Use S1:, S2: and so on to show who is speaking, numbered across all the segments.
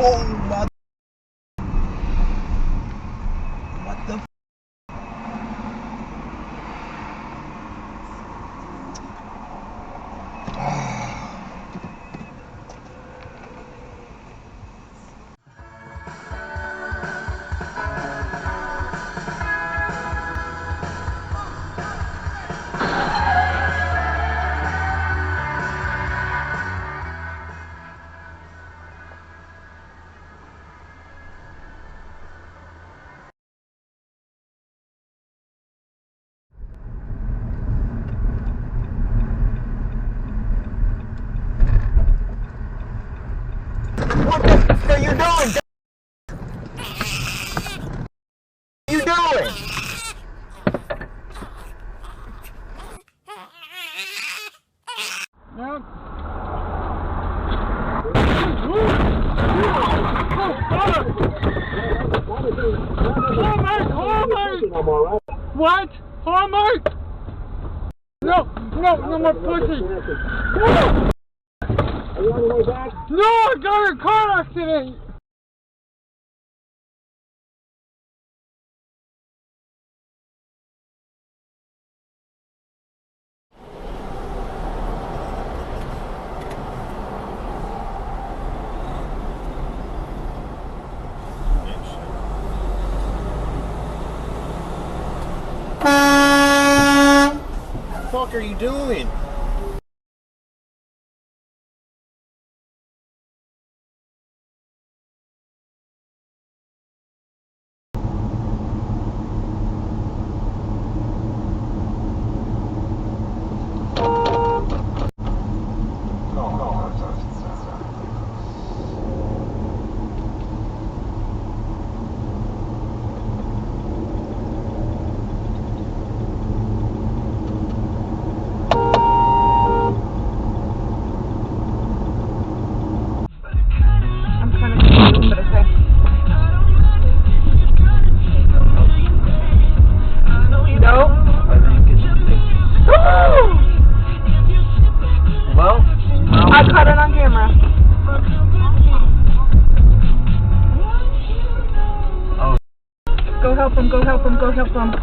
S1: mother. What the f? What the f are you doing? What are you doing?
S2: Hallmark! What? Hallmark! No, more pussy!
S3: Are you on the way back?
S2: No, I got in a car accident!
S1: What the fuck are you doing?
S4: I caught it on camera.
S1: Oh.
S4: Go help him, go help him, go help him.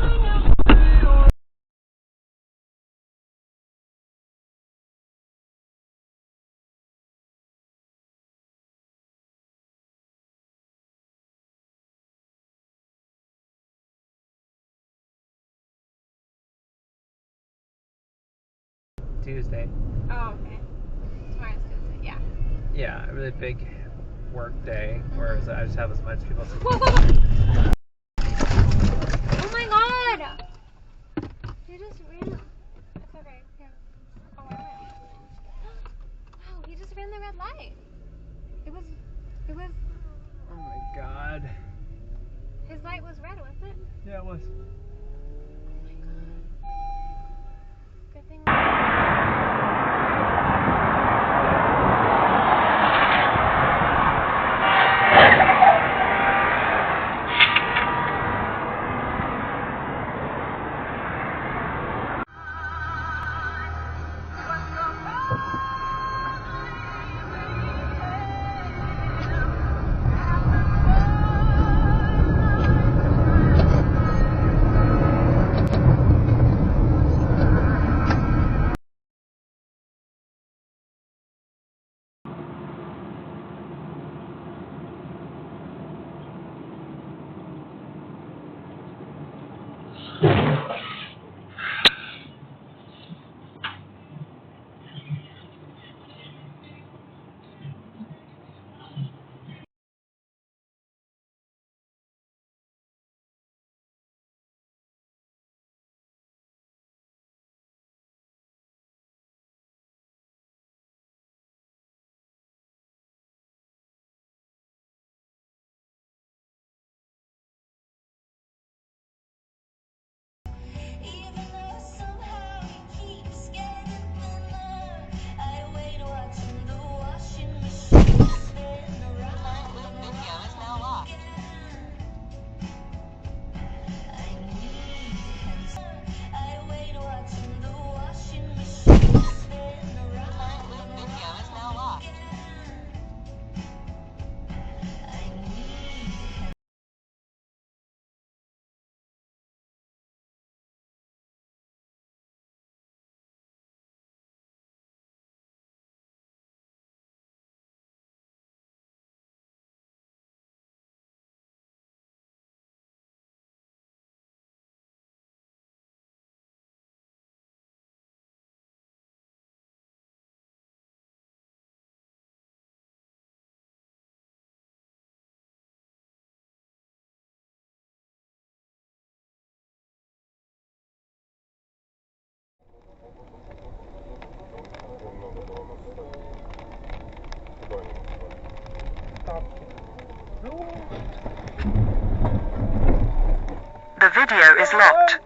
S5: Tuesday.
S6: Oh, okay. Tomorrow's Tuesday, yeah.
S5: Yeah, a really big work day where I just have as much people as
S6: Oh my god! He just ran. It's okay. Here. Oh, wait. Wow, he just ran the red light. It was.
S5: Oh my god.
S6: His light was red, wasn't it?
S5: Yeah, it was.
S6: Oh my god. Good thing.
S4: The video is locked.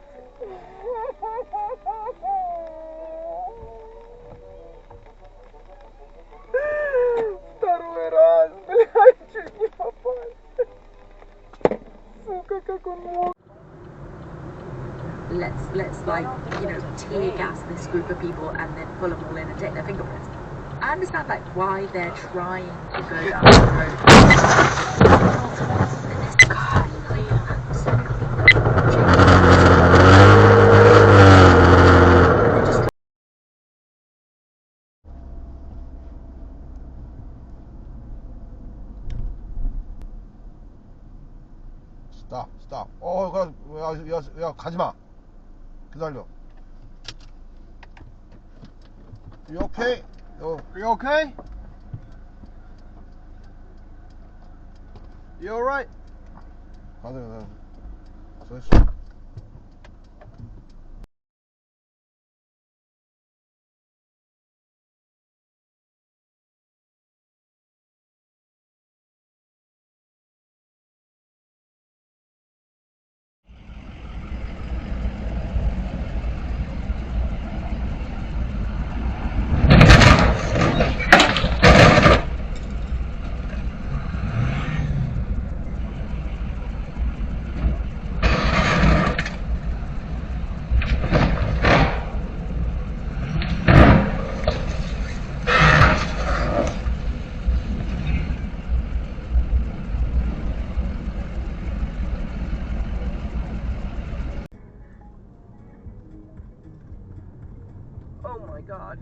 S1: Старой раз, блядь, чуть не попал. Сука, как он мог.
S3: Let's like, you know, tear gas this group of people and then pull them all in and take their fingerprints. I understand like why they're trying to go down the road. God,
S7: stop. 야, 가지마. 기다려. You okay?
S1: You okay? You alright?
S7: 가자.
S4: Oh my god.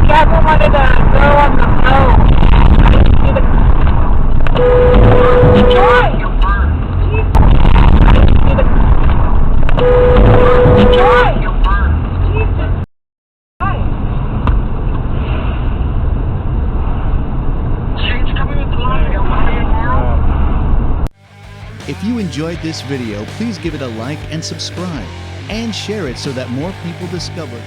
S4: Gavin wanted to go on the phone. I didn't see the... Enjoy! I didn't see the... Enjoy! Jesus Christ. She's coming with the line.
S8: If you enjoyed this video, please give it a like and subscribe, and share it so that more people discover